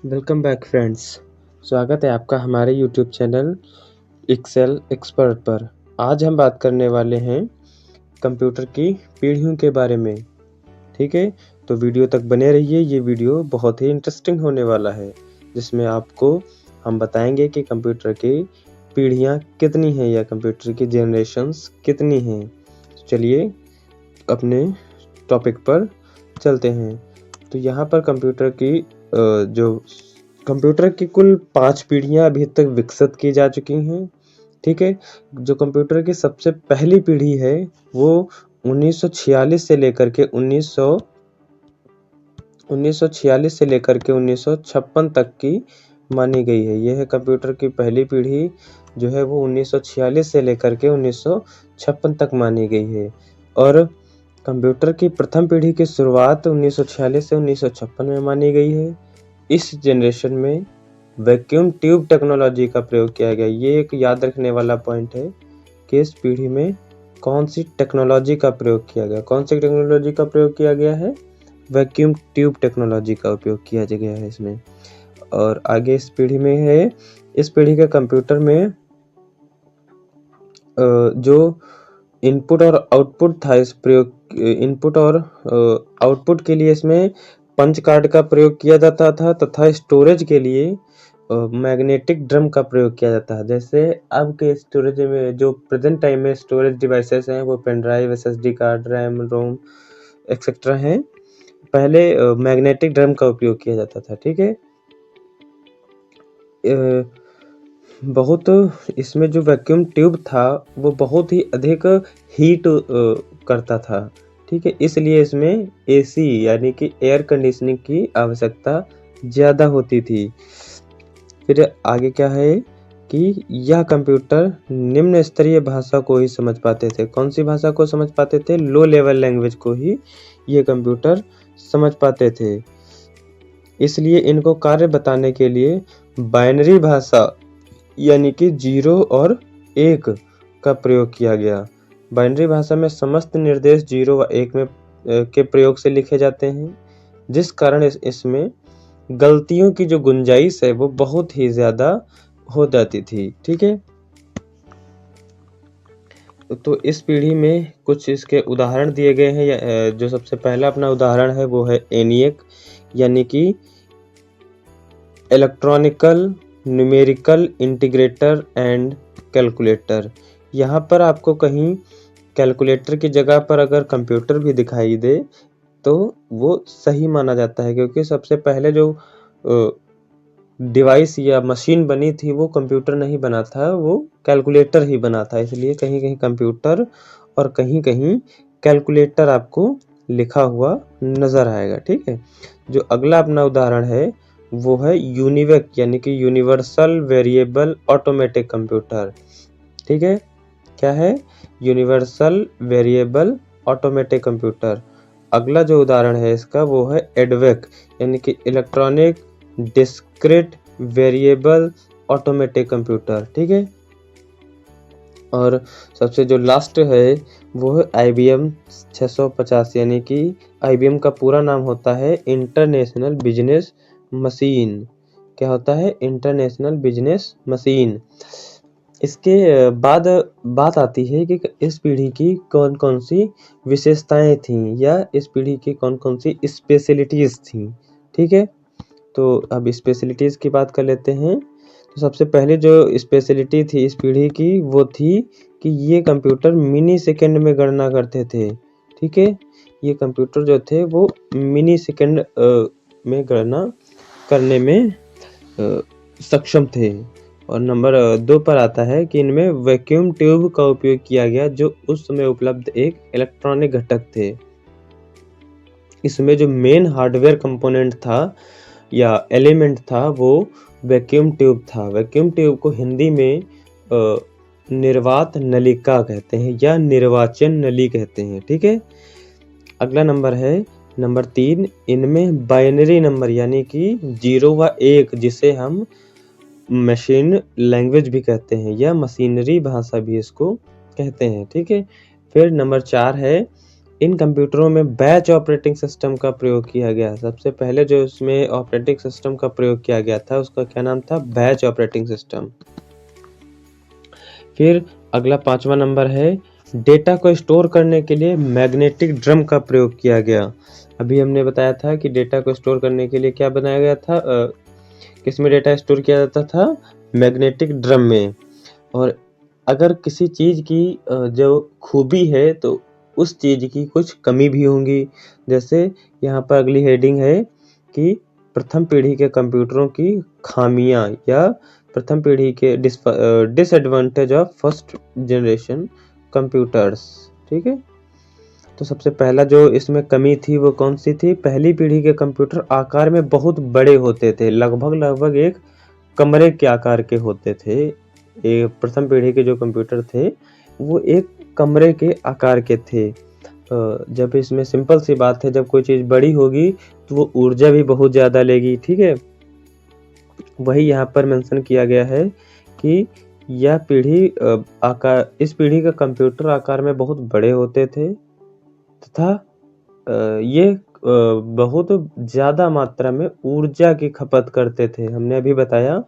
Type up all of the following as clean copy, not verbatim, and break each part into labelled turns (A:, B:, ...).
A: Welcome back friends. स्वागत है आपका हमारे यूट्यूब चैनल एक्सेल एक्सपर्ट पर। आज हम बात करने वाले हैं कंप्यूटर की पीढ़ियों के बारे में। ठीक है, तो वीडियो तक बने रहिए। ये वीडियो बहुत ही इंटरेस्टिंग होने वाला है, जिसमें आपको हम बताएंगे कि कंप्यूटर की पीढ़ियाँ कितनी हैं या कंप्यूटर की जनरेशन्स कितनी हैं। चलिए अपने टॉपिक पर चलते हैं। तो यहाँ पर कंप्यूटर की कुल 5 पीढ़ियाँ अभी तक विकसित की जा चुकी हैं। ठीक है, जो कंप्यूटर की सबसे पहली पीढ़ी है वो 1946 से लेकर के 1956 तक की मानी गई है। यह है कंप्यूटर की पहली पीढ़ी जो है वो 1946 से लेकर के 1956 तक मानी गई है। और कंप्यूटर की प्रथम पीढ़ी की शुरुआत 1946 से 1956 में मानी गई है। इस जनरेशन में वैक्यूम ट्यूब टेक्नोलॉजी का प्रयोग किया गया। ये एक याद रखने वाला पॉइंट है कि इस पीढ़ी में कौन सी टेक्नोलॉजी का प्रयोग किया गया। कौन सी टेक्नोलॉजी का प्रयोग किया गया है? वैक्यूम ट्यूब टेक्नोलॉजी का उपयोग किया गया है इसमें। और आगे इस पीढ़ी में है, इस पीढ़ी के कंप्यूटर में जो इनपुट और आउटपुट था, इस प्रयोग इनपुट और आउटपुट के लिए इसमें पंच कार्ड का प्रयोग किया जाता था तथा स्टोरेज के लिए मैग्नेटिक ड्रम का प्रयोग किया जाता है। जैसे अब के स्टोरेज में जो प्रेजेंट टाइम में स्टोरेज डिवाइसेस हैं वो pen drive, SSD card, RAM, ROM etcetera हैं। पहले मैग्नेटिक ड्रम का उपयोग किया जाता था। ठीक है, बहुत इसमें जो वैक्यूम ट्यूब था वो बहुत ही अधिक हीट करता था। ठीक है, इसलिए इसमें एसी यानी कि एयर कंडीशनिंग की आवश्यकता ज़्यादा होती थी। फिर आगे क्या है कि यह कंप्यूटर निम्न स्तरीय भाषा को ही समझ पाते थे। कौन सी भाषा को समझ पाते थे? लो लेवल लैंग्वेज को ही ये कंप्यूटर समझ पाते थे। इसलिए इनको कार्य बताने के लिए बाइनरी भाषा यानी कि 0 और 1 का प्रयोग किया गया। बाइनरी भाषा में समस्त निर्देश 0 व 1 में के प्रयोग से लिखे जाते हैं, जिस कारण इसमें गलतियों की जो गुंजाइश है वो बहुत ही ज़्यादा हो जाती थी। ठीक है, तो इस पीढ़ी में कुछ इसके उदाहरण दिए गए हैं। जो सबसे पहला अपना उदाहरण है वो है ENIAC यानी कि electronical numerical integrator and calculator. यहाँ पर आपको कहीं कैलकुलेटर की जगह पर अगर कंप्यूटर भी दिखाई दे तो वो सही माना जाता है, क्योंकि सबसे पहले जो डिवाइस या मशीन बनी थी वो कंप्यूटर नहीं बना था, वो कैलकुलेटर ही बना था। इसलिए कहीं कहीं कंप्यूटर और कहीं कहीं कैलकुलेटर आपको लिखा हुआ नज़र आएगा। ठीक है, जो अगला अपना उदाहरण है वो है यूनिवेक यानी कि यूनिवर्सल वेरिएबल ऑटोमेटिक कंप्यूटर। ठीक है, क्या है? Universal variable automatic computer. अगला जो उदाहरण है इसका वो है एडवेक यानी कि electronic discrete variable automatic computer. ठीक है, और सबसे जो लास्ट है वो है IBM 650 यानी कि IBM का पूरा नाम होता है इंटरनेशनल बिजनेस मशीन। क्या होता है? International business machine. इसके बाद बात आती है कि इस पीढ़ी की कौन कौन सी विशेषताएं थीं या इस पीढ़ी की कौन कौन सी स्पेशलिटीज़ थीं। ठीक है, तो अब स्पेशलिटीज़ की बात कर लेते हैं। तो सबसे पहले जो स्पेशलिटी थी इस पीढ़ी की वो थी कि ये कंप्यूटर मिनी सेकंड में गणना करते थे। ठीक है, ये कंप्यूटर जो थे वो मिनी सेकंड में गणना करने में सक्षम थे। और नंबर 2 पर आता है कि इनमें वैक्यूम ट्यूब का उपयोग किया गया, जो उस समय उपलब्ध एक इलेक्ट्रॉनिक घटक थे। इसमें जो मेन हार्डवेयर कंपोनेंट था या एलिमेंट था वो वैक्यूम ट्यूब था। वैक्यूम ट्यूब को हिंदी में निर्वात नलिका कहते हैं या निर्वाचन नली कहते हैं। ठीक है, अगला नंबर है नंबर 3। इनमें बाइनरी नंबर यानी कि 0 व 1 जिसे हम मशीन लैंग्वेज भी कहते हैं या मशीनरी भाषा भी इसको कहते हैं। ठीक है, फिर नंबर 4 है इन कंप्यूटरों में बैच ऑपरेटिंग सिस्टम का प्रयोग किया गया। सबसे पहले जो इसमें ऑपरेटिंग सिस्टम का प्रयोग किया गया था उसका क्या नाम था? Batch operating system. फिर अगला 5वां नंबर है, डेटा को स्टोर करने के लिए मैग्नेटिक ड्रम का प्रयोग किया गया। अभी हमने बताया था कि डेटा को स्टोर करने के लिए क्या बनाया गया था, किसमें डेटा स्टोर किया जाता था? मैग्नेटिक ड्रम में। और अगर किसी चीज़ की जो खूबी है तो उस चीज़ की कुछ कमी भी होंगी। जैसे यहाँ पर अगली हेडिंग है कि प्रथम पीढ़ी के कंप्यूटरों की खामियां या प्रथम पीढ़ी के disadvantage of first generation computers. ठीक है, तो सबसे पहला जो इसमें कमी थी वो कौन सी थी? पहली पीढ़ी के कंप्यूटर आकार में बहुत बड़े होते थे, लगभग एक कमरे के आकार के होते थे। प्रथम पीढ़ी के जो कंप्यूटर थे वो एक कमरे के आकार के थे। जब इसमें सिंपल सी बात है, जब कोई चीज़ बड़ी होगी तो वो ऊर्जा भी बहुत ज़्यादा लेगी। ठीक है, वही यहाँ पर मेंशन किया गया है कि यह पीढ़ी इस पीढ़ी का कंप्यूटर आकार में बहुत बड़े होते थे तथा ये बहुत ज़्यादा मात्रा में ऊर्जा की खपत करते थे। हमने अभी बताया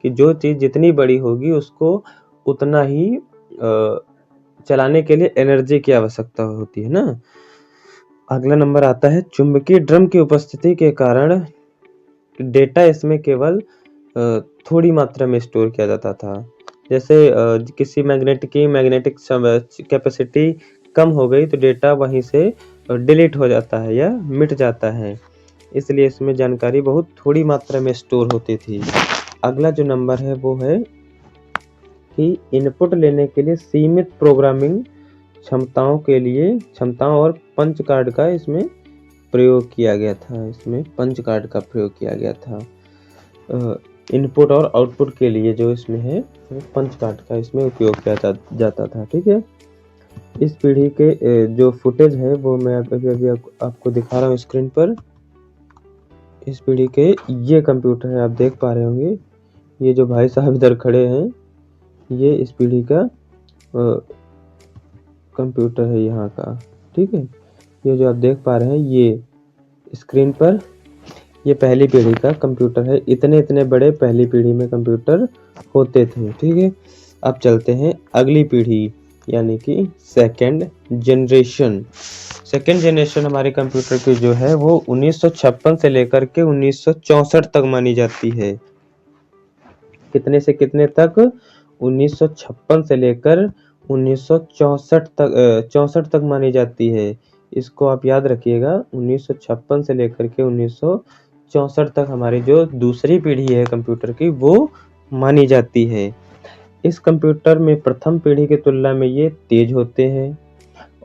A: कि जो चीज़ जितनी बड़ी होगी उसको उतना ही चलाने के लिए एनर्जी की आवश्यकता होती है ना। अगला नंबर आता है, चुंबकीय ड्रम की उपस्थिति के कारण डेटा इसमें केवल थोड़ी मात्रा में स्टोर किया जाता था। जैसे किसी मैग्नेटिक कैपेसिटी कम हो गई तो डेटा वहीं से डिलीट हो जाता है या मिट जाता है, इसलिए इसमें जानकारी बहुत थोड़ी मात्रा में स्टोर होती थी। अगला जो नंबर है वो है कि इनपुट लेने के लिए सीमित प्रोग्रामिंग क्षमताओं और पंच कार्ड का इसमें प्रयोग किया गया था। इसमें पंच कार्ड का प्रयोग किया गया था इनपुट और आउटपुट के लिए। जो इसमें है वो पंच कार्ड का इसमें उपयोग किया जाता था। ठीक है, इस पीढ़ी के जो फुटेज है वो मैं अभी आपको दिखा रहा हूँ स्क्रीन पर। इस पीढ़ी के ये कंप्यूटर है, आप देख पा रहे होंगे। ये जो भाई साहब इधर खड़े हैं ये इस पीढ़ी का कंप्यूटर है यहाँ का। ठीक है, ये जो आप देख पा रहे हैं ये स्क्रीन पर, ये पहली पीढ़ी का कंप्यूटर है। इतने बड़े पहली पीढ़ी में कंप्यूटर होते थे। ठीक है, अब चलते हैं अगली पीढ़ी यानी कि सेकेंड जनरेशन। सेकेंड जनरेशन हमारे कंप्यूटर की जो है वो 1956 से लेकर के 1964 तक मानी जाती है। कितने से कितने तक? 1956 से लेकर 1964 तक मानी जाती है। इसको आप याद रखिएगा, 1956 से लेकर के 1964 तक हमारी जो दूसरी पीढ़ी है कंप्यूटर की वो मानी जाती है। इस कंप्यूटर में प्रथम पीढ़ी की तुलना में ये तेज होते हैं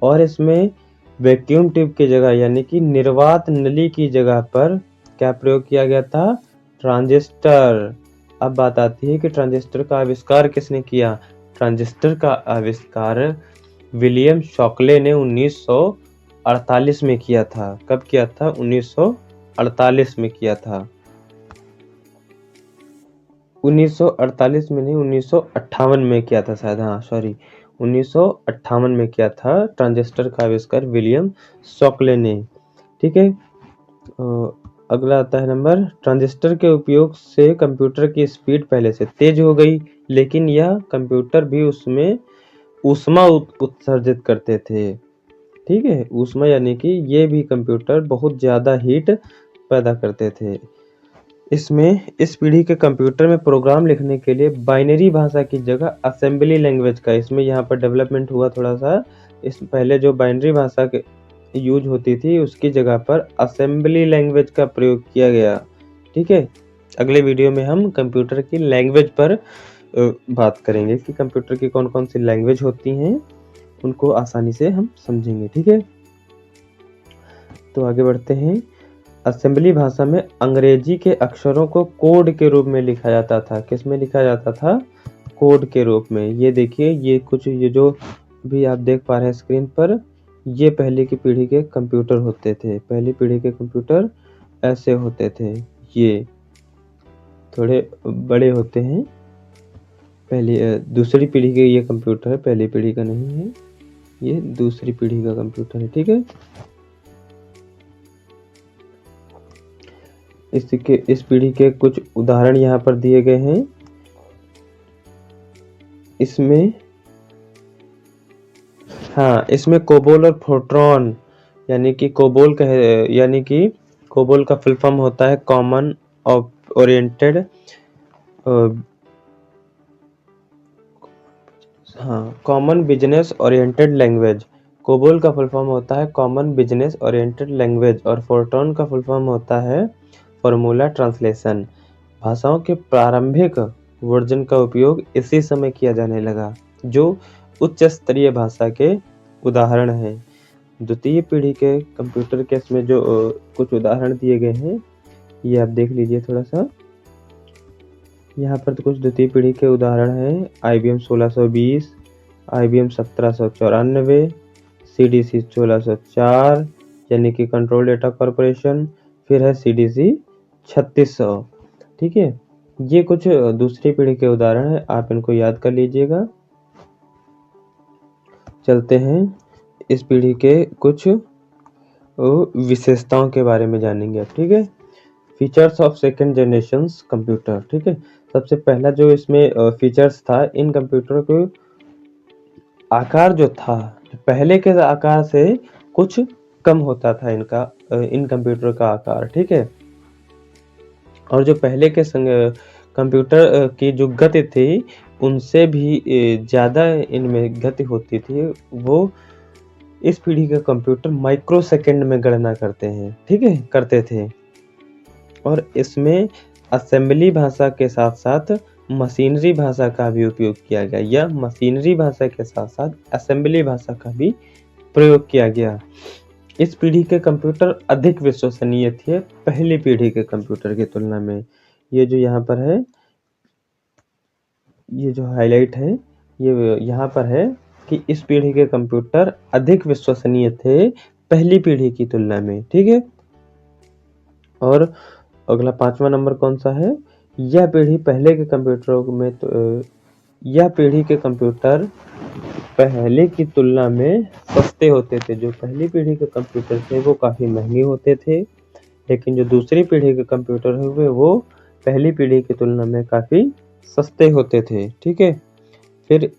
A: और इसमें वैक्यूम ट्यूब की जगह यानी कि निर्वात नली की जगह पर क्या प्रयोग किया गया था? ट्रांजिस्टर। अब बात आती है कि ट्रांजिस्टर का आविष्कार किसने किया? ट्रांजिस्टर का आविष्कार विलियम शॉकले ने 1948 में किया था। कब किया था? 1948 में किया था। 1948 में नहीं, 1958 में किया था शायद। हाँ सॉरी, 1958 में किया था ट्रांजिस्टर का आविष्कार विलियम शॉकले ने। ठीक है, अगला आता है नंबर, ट्रांजिस्टर के उपयोग से कंप्यूटर की स्पीड पहले से तेज हो गई, लेकिन यह कंप्यूटर भी उसमें ऊष्मा उत्सर्जित करते थे। ठीक है, ऊष्मा यानी कि ये भी कंप्यूटर बहुत ज़्यादा हीट पैदा करते थे। इसमें इस पीढ़ी के कंप्यूटर में प्रोग्राम लिखने के लिए बाइनरी भाषा की जगह असेंबली लैंग्वेज का इसमें यहाँ पर डेवलपमेंट हुआ थोड़ा सा। इस पहले जो बाइनरी भाषा के यूज होती थी उसकी जगह पर असेंबली लैंग्वेज का प्रयोग किया गया। ठीक है, अगले वीडियो में हम कंप्यूटर की लैंग्वेज पर बात करेंगे कि कंप्यूटर की कौन कौन सी लैंग्वेज होती हैं, उनको आसानी से हम समझेंगे। ठीक है, तो आगे बढ़ते हैं। असेंबली भाषा में अंग्रेजी के अक्षरों को कोड के रूप में लिखा जाता था। किस में लिखा जाता था? कोड के रूप में। ये देखिए, ये जो भी आप देख पा रहे हैं स्क्रीन पर, ये पहले की पीढ़ी के कंप्यूटर होते थे। पहली पीढ़ी के कंप्यूटर ऐसे होते थे, ये थोड़े बड़े होते हैं। दूसरी पीढ़ी के ये कंप्यूटर है, पहली पीढ़ी का नहीं है। ये दूसरी पीढ़ी का कंप्यूटर है, ठीक है। इस पीढ़ी के कुछ उदाहरण यहाँ पर दिए गए हैं। इसमें इसमें कोबोल और फोर्ट्रॉन यानी कि कोबोल का फुल फॉर्म होता है common oriented common business oriented language. COBOL का फुल फॉर्म होता है कॉमन बिजनेस ओरिएंटेड लैंग्वेज और फोर्ट्रॉन का फुल फॉर्म होता है फॉर्मूला ट्रांसलेशन। भाषाओं के प्रारंभिक वर्जन का उपयोग इसी समय किया जाने लगा, जो उच्च स्तरीय भाषा के उदाहरण हैं। द्वितीय पीढ़ी के कंप्यूटर के इसमें जो कुछ उदाहरण दिए गए हैं, ये आप देख लीजिए थोड़ा सा। यहाँ पर तो कुछ द्वितीय पीढ़ी के उदाहरण हैं। IBM 1620, IBM 1794, CDC 1604 यानी कि कंट्रोल डेटा कॉर्पोरेशन, फिर है CDC 3600, ठीक है। ये कुछ दूसरी पीढ़ी के उदाहरण हैं, आप इनको याद कर लीजिएगा। चलते हैं इस पीढ़ी के कुछ विशेषताओं के बारे में जानेंगे आप, ठीक है। Features of second generation computer, ठीक है। सबसे पहला जो इसमें फीचर्स था, इन कंप्यूटर के आकार जो था पहले के आकार से कुछ कम होता था इन कंप्यूटर का आकार, ठीक है। और जो पहले के कंप्यूटर की जो गति थी उनसे भी ज़्यादा इनमें गति होती थी। वो इस पीढ़ी के कंप्यूटर माइक्रो सेकेंड में गणना करते हैं, ठीक है, करते थे। और इसमें असेंबली भाषा के साथ साथ मशीनरी भाषा का भी उपयोग किया गया, या मशीनरी भाषा के साथ साथ असेंबली भाषा का भी प्रयोग किया गया। इस पीढ़ी के कंप्यूटर अधिक विश्वसनीय थे पहली पीढ़ी के कंप्यूटर की तुलना में। ये जो यहाँ पर है, ये जो हाईलाइट है, ये यहाँ पर है कि इस पीढ़ी के कंप्यूटर अधिक विश्वसनीय थे पहली पीढ़ी की तुलना में, ठीक है। और अगला 5वां नंबर कौन सा है? यह पीढ़ी पहले के कंप्यूटरों में यह पीढ़ी के कंप्यूटर पहले की तुलना में सस्ते होते थे। जो पहली पीढ़ी के कंप्यूटर थे वो काफ़ी महंगे होते थे, लेकिन जो दूसरी पीढ़ी के कंप्यूटर हुए वो पहली पीढ़ी की तुलना में काफ़ी सस्ते होते थे, ठीक है। फिर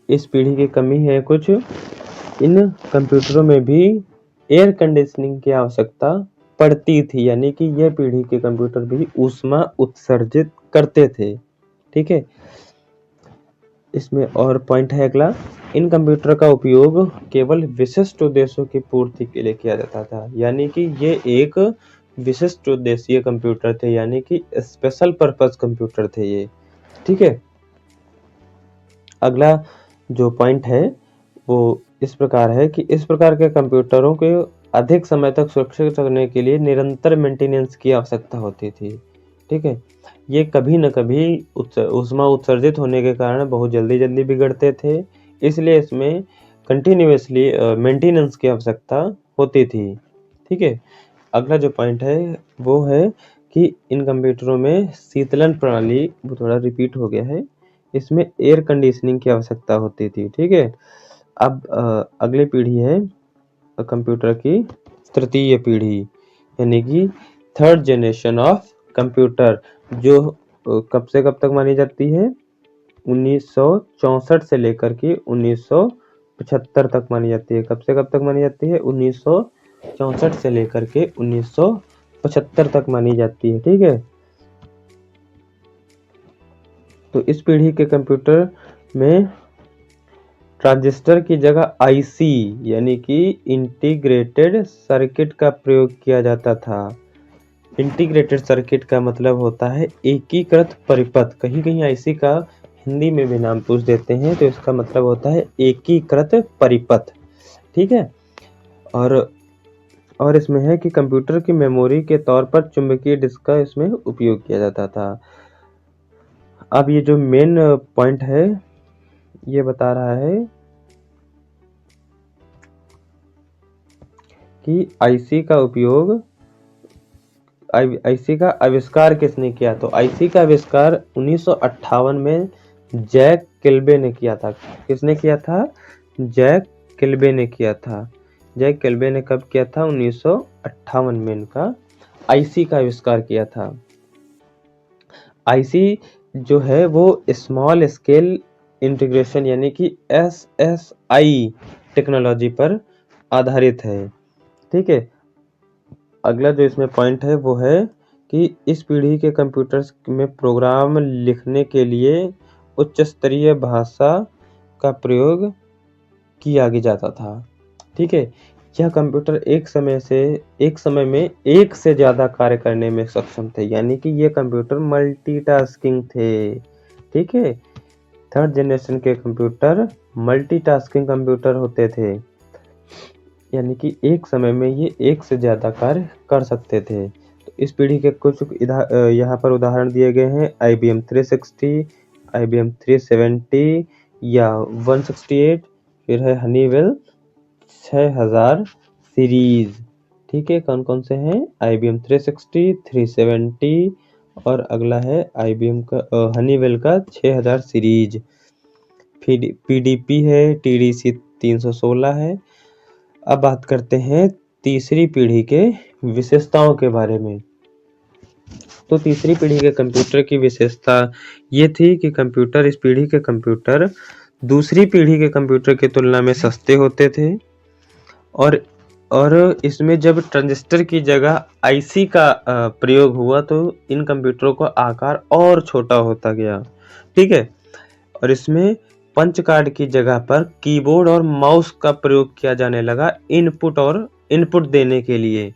A: इस पीढ़ी की कमी है कुछ, इन कंप्यूटरों में भी एयर कंडीशनिंग की आवश्यकता पड़ती थी, यानी कि यह पीढ़ी के कंप्यूटर भी ऊष्मा उत्सर्जित करते थे, ठीक है। इसमें और पॉइंट है अगला, इन कंप्यूटर का उपयोग केवल विशिष्ट उद्देश्यों की पूर्ति के लिए किया जाता था, यानी कि ये एक विशिष्ट उद्देश्यीय कंप्यूटर थे, यानी कि स्पेशल पर्पस कंप्यूटर थे ये, ठीक है। अगला जो पॉइंट है वो इस प्रकार है कि इस प्रकार के कंप्यूटरों के अधिक समय तक सुरक्षित रखने के लिए निरंतर मेंटेनेंस की आवश्यकता होती थी, ठीक है। ये कभी न कभी ऊष्मा उत्सर्जित होने के कारण बहुत जल्दी बिगड़ते थे, इसलिए इसमें कंटिन्यूअसली मेंटेनेंस की आवश्यकता होती थी, ठीक है। अगला जो पॉइंट है वो है कि इन कंप्यूटरों में शीतलन प्रणाली, वो थोड़ा रिपीट हो गया है, इसमें एयर कंडीशनिंग की आवश्यकता होती थी, ठीक है। अब अगली पीढ़ी है कंप्यूटर की तृतीय पीढ़ी, यानी कि थर्ड जनरेशन ऑफ कंप्यूटर, जो कब से कब तक मानी जाती है? 1964 से लेकर के 1975 तक मानी जाती है। कब से कब तक मानी जाती है? 1964 से लेकर के 1975 तक मानी जाती है, ठीक है। तो इस पीढ़ी के कंप्यूटर में ट्रांजिस्टर की जगह IC यानी कि इंटीग्रेटेड सर्किट का प्रयोग किया जाता था। इंटीग्रेटेड सर्किट का मतलब होता है एकीकृत परिपथ। कहीं कहीं IC का हिंदी में भी नाम पूछ देते हैं, तो इसका मतलब होता है एकीकृत परिपथ, ठीक है। और इसमें है कि कंप्यूटर की मेमोरी के तौर पर चुंबकीय डिस्क का इसमें उपयोग किया जाता था। अब ये जो मेन पॉइंट है ये बता रहा है कि IC का आविष्कार किसने किया? तो IC का आविष्कार 1958 में जैक किल्बे ने किया था। किसने किया था? जैक किल्बे ने किया था। जैक किल्बे ने कब किया था? 1958 में इनका आईसी का आविष्कार किया था। आईसी जो है वो स्मॉल स्केल इंटीग्रेशन यानी कि एसएसआई टेक्नोलॉजी पर आधारित है। ठीक है, अगला जो इसमें पॉइंट है वो है कि इस पीढ़ी के कंप्यूटर्स में प्रोग्राम लिखने के लिए उच्च स्तरीय भाषा का प्रयोग किया जाता था। ठीक है, यह कंप्यूटर एक समय में एक से ज़्यादा कार्य करने में सक्षम थे, यानी कि ये कंप्यूटर मल्टीटास्किंग थे। ठीक है, थर्ड जनरेशन के कंप्यूटर मल्टीटास्किंग कंप्यूटर होते थे, यानी कि एक समय में ये एक से ज़्यादा कार्य कर सकते थे। तो इस पीढ़ी के कुछ यहाँ पर उदाहरण दिए गए हैं: IBM 360, IBM 370 या 168, फिर है हनीवेल 6000 सीरीज। ठीक है, कौन कौन से हैं? IBM 360, 370 और अगला है IBM का हनीवेल का 6000 सीरीज। फिर PDP है, TDC 316 है। अब बात करते हैं तीसरी पीढ़ी के विशेषताओं के बारे में। तो तीसरी पीढ़ी के कंप्यूटर की विशेषता ये थी कि कंप्यूटर, इस पीढ़ी के कंप्यूटर दूसरी पीढ़ी के कंप्यूटर की तुलना में सस्ते होते थे और इसमें जब ट्रांजिस्टर की जगह आईसी का प्रयोग हुआ तो इन कंप्यूटरों का आकार और छोटा होता गया। ठीक है, और इसमें पंच कार्ड की जगह पर कीबोर्ड और माउस का प्रयोग किया जाने लगा इनपुट देने के लिए।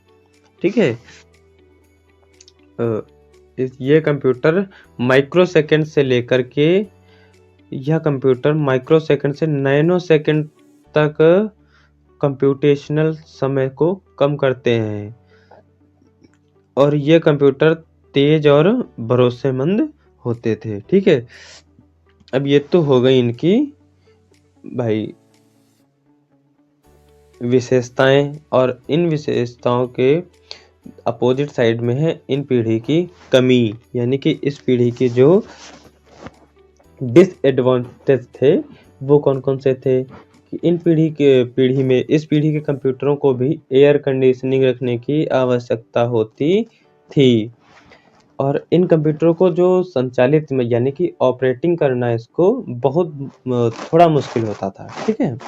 A: ठीक है, ये कंप्यूटर माइक्रोसेकंड से लेकर के नैनो सेकंड तक कंप्यूटेशनल समय को कम करते हैं और ये कंप्यूटर तेज और भरोसेमंद होते थे। ठीक है, अब ये तो हो गई इनकी भाई विशेषताएं, और इन विशेषताओं के अपोजिट साइड में है इन पीढ़ी की कमी, यानी कि इस पीढ़ी की जो डिसएडवांटेज थे वो कौन कौन से थे कि इस पीढ़ी के कंप्यूटरों को भी एयर कंडीशनिंग रखने की आवश्यकता होती थी और इन कंप्यूटरों को जो संचालित में यानी कि ऑपरेटिंग करना इसको बहुत थोड़ा मुश्किल होता था। ठीक है,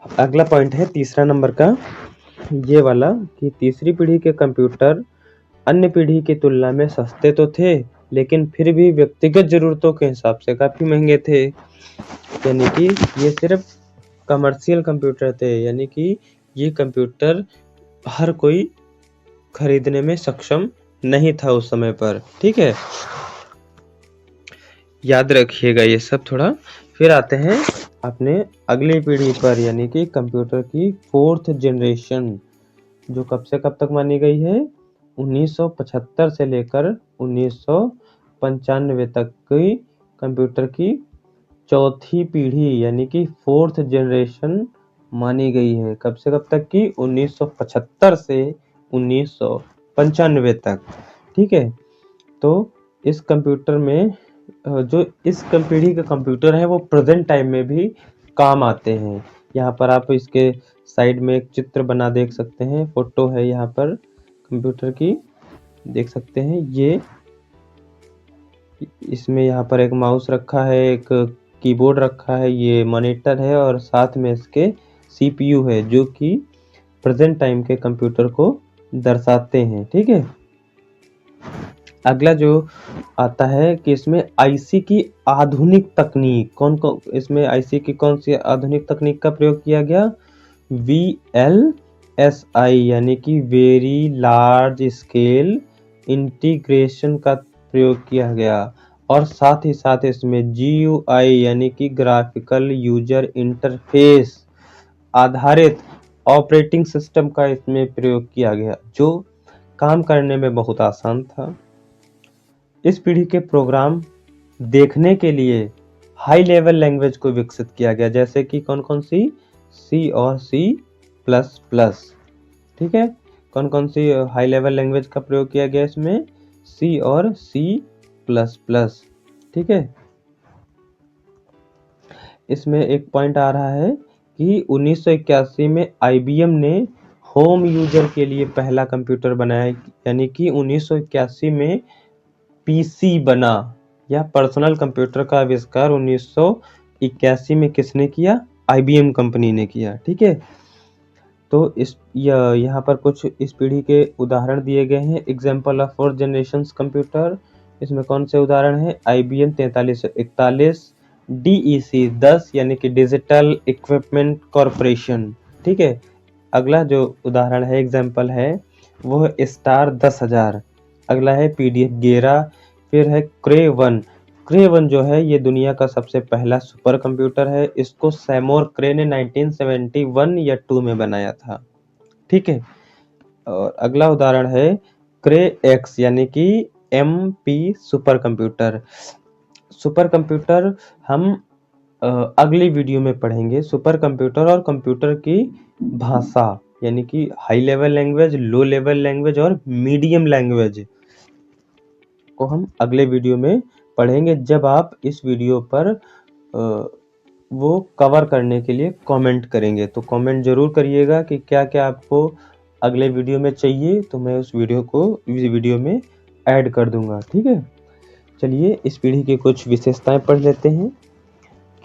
A: अगला पॉइंट है तीसरा नंबर का ये वाला कि तीसरी पीढ़ी के कंप्यूटर अन्य पीढ़ी की तुलना में सस्ते तो थे लेकिन फिर भी व्यक्तिगत जरूरतों के हिसाब से काफी महंगे थे, यानी कि ये सिर्फ कमर्शियल कंप्यूटर थे, यानी कि ये कंप्यूटर हर कोई खरीदने में सक्षम नहीं था उस समय पर। ठीक है, याद रखिएगा ये सब थोड़ा। फिर आते हैं अपने अगली पीढ़ी पर, यानी कि कंप्यूटर की फोर्थ जनरेशन, जो कब से कब तक मानी गई है? 1975 से लेकर 1995 तक की कंप्यूटर की चौथी पीढ़ी यानी कि फोर्थ जनरेशन मानी गई है। कब से कब तक की? 1975 से 1995 तक। ठीक है, तो इस कंप्यूटर में जो इस पीढ़ी के कंप्यूटर है वो प्रेजेंट टाइम में भी काम आते हैं। यहाँ पर आप इसके साइड में एक चित्र बना देख सकते हैं, फोटो है यहाँ पर कंप्यूटर की, देख सकते हैं ये। इसमें यहाँ पर एक माउस रखा है, एक कीबोर्ड रखा है, ये मॉनिटर है और साथ में इसके CPU है जो कि प्रेजेंट टाइम के कंप्यूटर को दर्शाते हैं। ठीक है, अगला जो आता है कि इसमें आईसी की आधुनिक तकनीक इसमें आईसी की कौन सी आधुनिक तकनीक का प्रयोग किया गया? VLSI यानी कि वेरी लार्ज स्केल इंटीग्रेशन का प्रयोग किया गया और साथ ही साथ इसमें GUI यानी कि ग्राफिकल यूजर इंटरफेस आधारित ऑपरेटिंग सिस्टम का इसमें प्रयोग किया गया जो काम करने में बहुत आसान था। इस पीढ़ी के प्रोग्राम देखने के लिए हाई लेवल लैंग्वेज को विकसित किया गया, जैसे कि कौन कौन सी? C और C++। ठीक है, कौन कौन सी हाई लेवल लैंग्वेज का प्रयोग किया गया इसमें? C और C++। ठीक है, इसमें एक पॉइंट आ रहा है कि 1981 में IBM ने होम यूजर के लिए पहला कंप्यूटर बनाया, यानी कि 1981 में पीसी बना, या पर्सनल कंप्यूटर का आविष्कार 1981 में किसने किया? IBM कंपनी ने किया। ठीक है, तो यहाँ पर कुछ इस पीढ़ी के उदाहरण दिए गए हैं। Example of 4th generation computer, इसमें कौन से उदाहरण है? IBM 4341, DEC 10 यानी कि डिजिटल इक्विपमेंट कॉरपोरेशन। ठीक है, अगला जो उदाहरण है, एग्जाम्पल है, वो है स्टार 10,000। अगला है PDF 11, फिर है क्रे 1। क्रे 1 जो है ये दुनिया का सबसे पहला सुपर कंप्यूटर है। इसको सैमोर क्रे ने 1971 या 2 में बनाया था। ठीक है, और अगला उदाहरण है क्रे X यानी कि MP super computer. Super computer हम अगली वीडियो में पढ़ेंगे। सुपर कंप्यूटर और कंप्यूटर की भाषा, यानी कि high level language, low level language और मीडियम लैंग्वेज को हम अगले वीडियो में पढ़ेंगे। जब आप इस वीडियो पर वो कवर करने के लिए कमेंट करेंगे, तो कमेंट जरूर करिएगा कि क्या क्या आपको अगले वीडियो में चाहिए, तो मैं उस वीडियो को इस वीडियो में ऐड कर दूंगा। ठीक है, चलिए इस पीढ़ी की कुछ विशेषताएं पढ़ लेते हैं।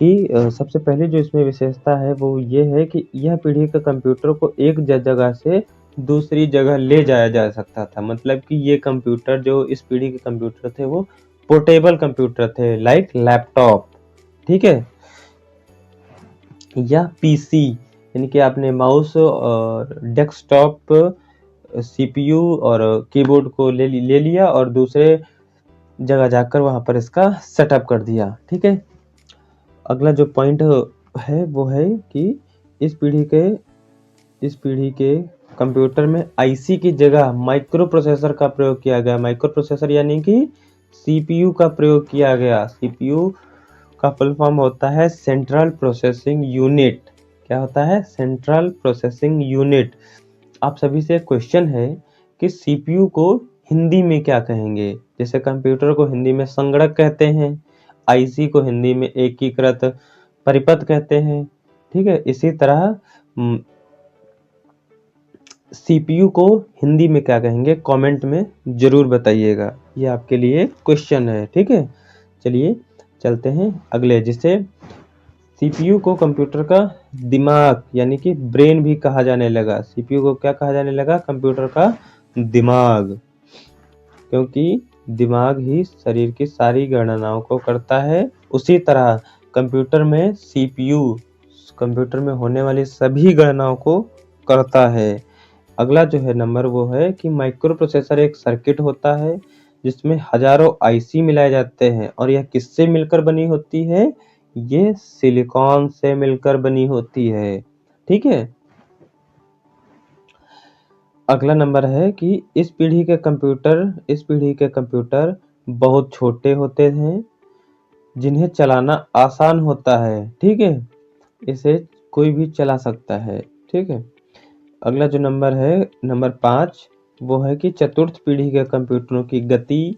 A: कि सबसे पहले जो इसमें विशेषता है वो ये है कि यह पीढ़ी के कंप्यूटर को एक जगह से दूसरी जगह ले जाया जा सकता था। मतलब कि ये कंप्यूटर, जो इस पीढ़ी के कंप्यूटर थे, वो पोर्टेबल कंप्यूटर थे, लाइक लैपटॉप। ठीक है, या पीसी, यानी कि आपने माउस और डेस्कटॉप, CPU और कीबोर्ड को ले लिया और दूसरे जगह जाकर वहां पर इसका सेटअप कर दिया। ठीक है, अगला जो पॉइंट है वो है कि इस पीढ़ी के कंप्यूटर में IC की जगह माइक्रो प्रोसेसर का प्रयोग किया गया। माइक्रो प्रोसेसर यानी कि CPU का प्रयोग किया गया। CPU का फुल फॉर्म होता है सेंट्रल प्रोसेसिंग यूनिट। क्या होता है? Central processing unit. आप सभी से क्वेश्चन है कि CPU को हिंदी में क्या कहेंगे? जैसे कंप्यूटर को हिंदी में संगणक कहते हैं, IC को हिंदी में एकीकृत परिपथ कहते हैं। ठीक है, इसी तरह CPU को हिंदी में क्या कहेंगे? कमेंट में जरूर बताइएगा, ये आपके लिए क्वेश्चन है। ठीक है, चलिए चलते हैं अगले, जिसे CPU को कंप्यूटर का दिमाग यानी कि ब्रेन भी कहा जाने लगा। CPU को क्या कहा जाने लगा? कंप्यूटर का दिमाग, क्योंकि दिमाग ही शरीर की सारी गणनाओं को करता है। उसी तरह कंप्यूटर में CPU कंप्यूटर में होने वाली सभी गणनाओं को करता है। अगला जो है नंबर वो है कि माइक्रो प्रोसेसर एक सर्किट होता है जिसमें हजारों IC मिलाए जाते हैं, और यह किससे मिलकर बनी होती है? ये सिलिकॉन से मिलकर बनी होती है। ठीक है, अगला नंबर है कि इस पीढ़ी के कंप्यूटर बहुत छोटे होते हैं, जिन्हें चलाना आसान होता है। ठीक है, इसे कोई भी चला सकता है। ठीक है, अगला जो नंबर है नंबर 5, वो है कि चतुर्थ पीढ़ी के कंप्यूटरों की गति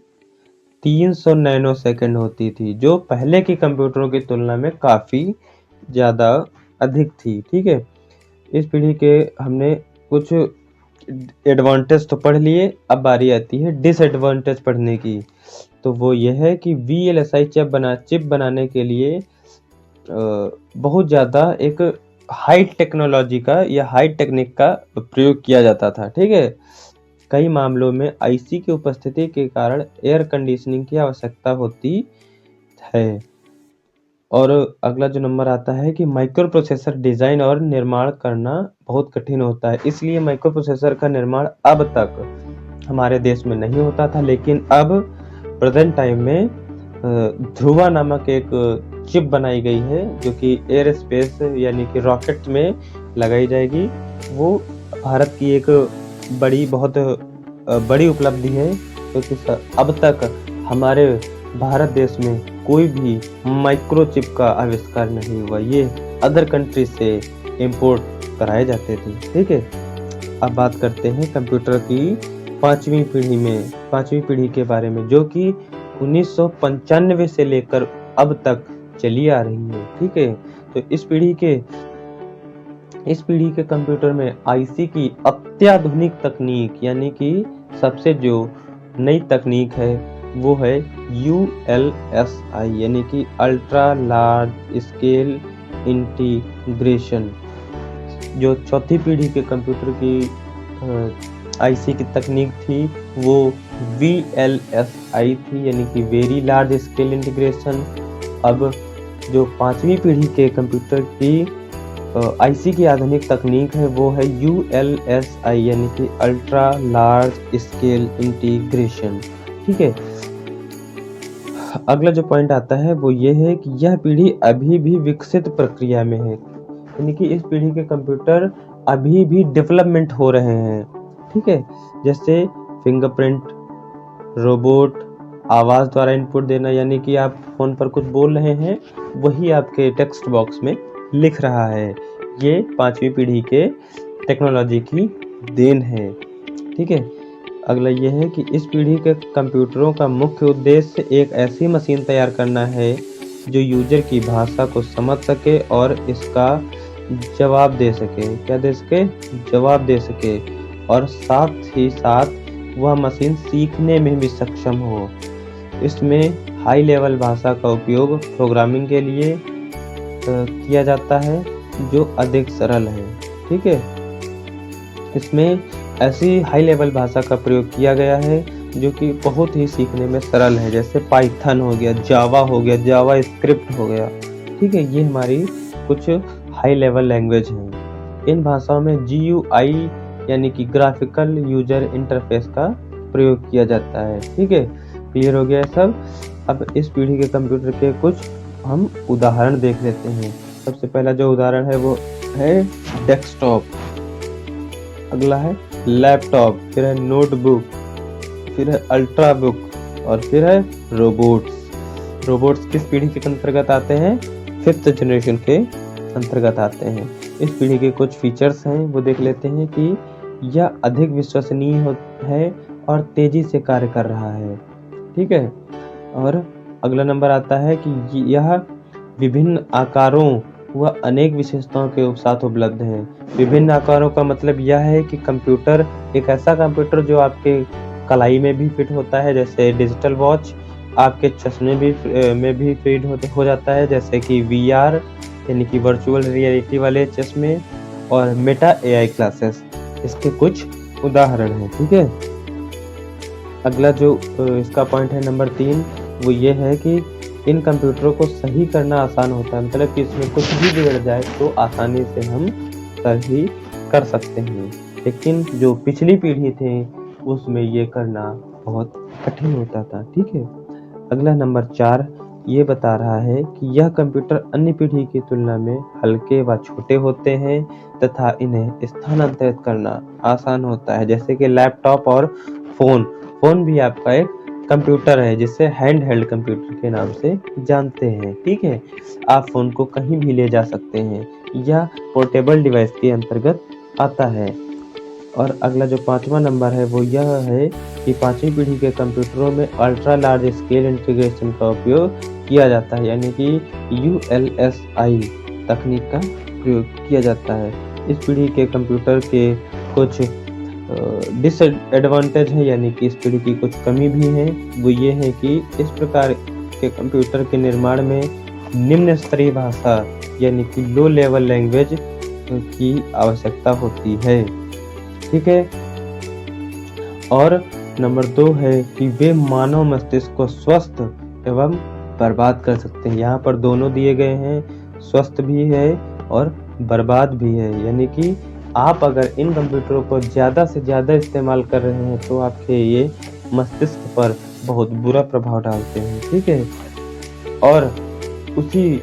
A: 300 नैनो सेकंड होती थी, जो पहले के कंप्यूटरों की तुलना में काफी ज्यादा अधिक थी। ठीक है, इस पीढ़ी के हमने कुछ एडवांटेज तो पढ़ लिए, अब बारी आती है डिसएडवांटेज पढ़ने की। तो वो ये है कि VLSI चिप बनाने के लिए बहुत ज़्यादा एक हाई टेक्नोलॉजी का या हाई टेक्निक का प्रयोग किया जाता था। ठीक है, कई मामलों में IC की उपस्थिति के कारण एयर कंडीशनिंग की आवश्यकता होती है। और अगला जो नंबर आता है कि माइक्रो प्रोसेसर डिजाइन और निर्माण करना बहुत कठिन होता है, इसलिए माइक्रो प्रोसेसर का निर्माण अब तक हमारे देश में नहीं होता था। लेकिन अब प्रेजेंट टाइम में ध्रुवा नामक एक चिप बनाई गई है, जो कि एयर स्पेस यानी कि रॉकेट में लगाई जाएगी। वो भारत की एक बहुत बड़ी उपलब्धि है, क्योंकि अब तक हमारे भारत देश में कोई भी माइक्रोचिप का आविष्कार नहीं हुआ। ये अदर कंट्री से इंपोर्ट कराए जाते थे। ठीक है, अब बात करते हैं कंप्यूटर की पांचवी पीढ़ी के बारे में, जो कि 1995 से लेकर अब तक चली आ रही है। ठीक है, तो इस पीढ़ी के इस पीढ़ी के कंप्यूटर में आईसी की अत्याधुनिक तकनीक यानी कि सबसे जो नई तकनीक है वो है ULSI यानी कि अल्ट्रा लार्ज स्केल इंटीग्रेशन। जो चौथी पीढ़ी के कंप्यूटर की आईसी की तकनीक थी वो VLSI थी यानी कि वेरी लार्ज स्केल इंटीग्रेशन। अब जो पांचवी पीढ़ी के कंप्यूटर की आईसी की आधुनिक तकनीक है वो है ULSI यानी कि अल्ट्रा लार्ज स्केल इंटीग्रेशन। ठीक है, अगला जो पॉइंट आता है वो ये है कि यह पीढ़ी अभी भी विकसित प्रक्रिया में है यानी कि इस पीढ़ी के कंप्यूटर अभी भी डेवलपमेंट हो रहे हैं। ठीक है, जैसे फिंगरप्रिंट, रोबोट, आवाज द्वारा इनपुट देना यानी कि आप फोन पर कुछ बोल रहे हैं वही आपके टेक्स्ट बॉक्स में लिख रहा है। ये पांचवी पीढ़ी के टेक्नोलॉजी की देन है। ठीक है, अगला ये है कि इस पीढ़ी के कंप्यूटरों का मुख्य उद्देश्य एक ऐसी मशीन तैयार करना है जो यूजर की भाषा को समझ सके और इसका जवाब दे सके। क्या दे सके? जवाब दे सके, और साथ ही साथ वह मशीन सीखने में भी सक्षम हो। इसमें हाई लेवल भाषा का उपयोग प्रोग्रामिंग के लिए किया जाता है जो अधिक सरल है। ठीक है, इसमें ऐसी हाई लेवल भाषा का प्रयोग किया गया है जो कि बहुत ही सीखने में सरल है, जैसे पाइथन हो गया, जावा हो गया, जावा स्क्रिप्ट हो गया। ठीक है, ये हमारी कुछ हाई लेवल लैंग्वेज हैं। इन भाषाओं में GUI यानी कि ग्राफिकल यूजर इंटरफेस का प्रयोग किया जाता है। ठीक है, क्लियर हो गया सब। अब इस पीढ़ी के कंप्यूटर के कुछ हम उदाहरण देख लेते हैं। सबसे पहला जो उदाहरण है वो है डेस्कटॉप, अगला है लैपटॉप, फिर है नोटबुक, फिर है अल्ट्रा बुक और फिर है रोबोट्स। रोबोट्स किस पीढ़ी के अंतर्गत आते हैं? 5th जनरेशन के अंतर्गत आते हैं। इस पीढ़ी के कुछ फीचर्स हैं वो देख लेते हैं कि यह अधिक विश्वसनीय है और तेजी से कार्य कर रहा है। ठीक है, और अगला नंबर आता है कि यह विभिन्न आकारों व अनेक विशेषताओं के साथ उपलब्ध है। विभिन्न आकारों का मतलब यह है कि कंप्यूटर एक ऐसा कंप्यूटर जो आपके कलाई में भी फिट होता है, जैसे डिजिटल वॉच, आपके चश्मे में भी फिट हो जाता है, जैसे कि VR यानी कि वर्चुअल रियलिटी वाले चश्मे, और मेटा AI क्लासेस इसके कुछ उदाहरण हैं। ठीक है, अगला जो इसका पॉइंट है नंबर 3 वो ये है कि इन कंप्यूटरों को सही करना आसान होता है, मतलब कि इसमें कुछ भी बिगड़ जाए तो आसानी से हम सही कर सकते हैं। लेकिन जो पिछली पीढ़ी थी उसमें ये करना बहुत कठिन होता था। ठीक है, अगला नंबर 4 ये बता रहा है कि यह कंप्यूटर अन्य पीढ़ी की तुलना में हल्के व छोटे होते हैं तथा इन्हें स्थानांतरित करना आसान होता है, जैसे कि लैपटॉप और फोन भी आपका एक कंप्यूटर है जिसे हैंड हेल्ड कंप्यूटर के नाम से जानते हैं। ठीक है, आप फोन को कहीं भी ले जा सकते हैं, यह पोर्टेबल डिवाइस के अंतर्गत आता है। और अगला जो 5वां नंबर है वो यह है कि 5वीं पीढ़ी के कंप्यूटरों में अल्ट्रा लार्ज स्केल इंटीग्रेशन का उपयोग किया जाता है, यानी कि ULSI तकनीक का प्रयोग किया जाता है। इस पीढ़ी के कंप्यूटर के कुछ डिसएडवांटेज है, यानी कि इस पीढ़ी की कुछ कमी भी है। वो ये है कि इस प्रकार के कंप्यूटर के निर्माण में निम्न स्तरीय भाषा यानी कि लो लेवल लैंग्वेज की आवश्यकता होती है। ठीक है, और नंबर 2 है कि वे मानव मस्तिष्क को स्वस्थ एवं बर्बाद कर सकते हैं। यहाँ पर दोनों दिए गए हैं, स्वस्थ भी है और बर्बाद भी है, यानी कि आप अगर इन कंप्यूटरों को ज़्यादा से ज़्यादा इस्तेमाल कर रहे हैं तो आपके ये मस्तिष्क पर बहुत बुरा प्रभाव डालते हैं। ठीक है, और उसी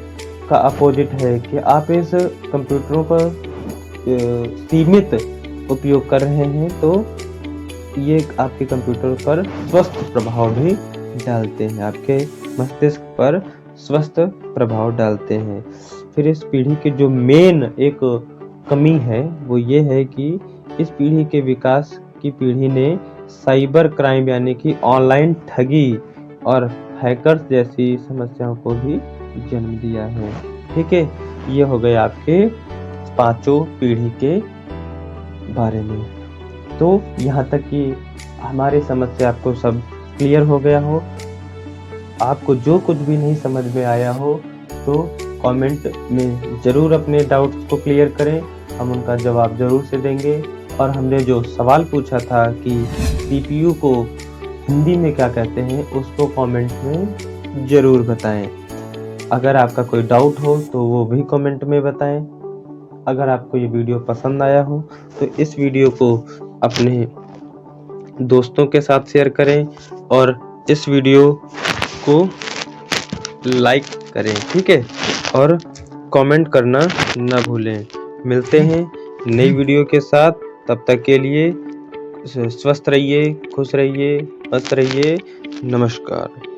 A: का अपोजिट है कि आप इस कंप्यूटरों का सीमित उपयोग कर रहे हैं तो ये आपके कंप्यूटर पर स्वस्थ प्रभाव भी डालते हैं, आपके मस्तिष्क पर स्वस्थ प्रभाव डालते हैं। फिर इस पीढ़ी के जो मेन एक कमी है वो ये है कि इस पीढ़ी के विकास की पीढ़ी ने साइबर क्राइम यानी कि ऑनलाइन ठगी और हैकर्स जैसी समस्याओं को भी जन्म दिया है। ठीक है, ये हो गए आपके पांचों पीढ़ी के बारे में। तो यहाँ तक कि हमारी समझ से आपको सब क्लियर हो गया हो। आपको जो कुछ भी नहीं समझ में आया हो तो कमेंट में ज़रूर अपने डाउट्स को क्लियर करें, हम उनका जवाब ज़रूर से देंगे। और हमने जो सवाल पूछा था कि CPU को हिंदी में क्या कहते हैं, उसको कमेंट में ज़रूर बताएं। अगर आपका कोई डाउट हो तो वो भी कमेंट में बताएं। अगर आपको ये वीडियो पसंद आया हो तो इस वीडियो को अपने दोस्तों के साथ शेयर करें और इस वीडियो को लाइक करें, ठीक है, और कमेंट करना ना भूलें। मिलते हैं नई वीडियो के साथ, तब तक के लिए स्वस्थ रहिए, खुश रहिए, मस्त रहिए। नमस्कार।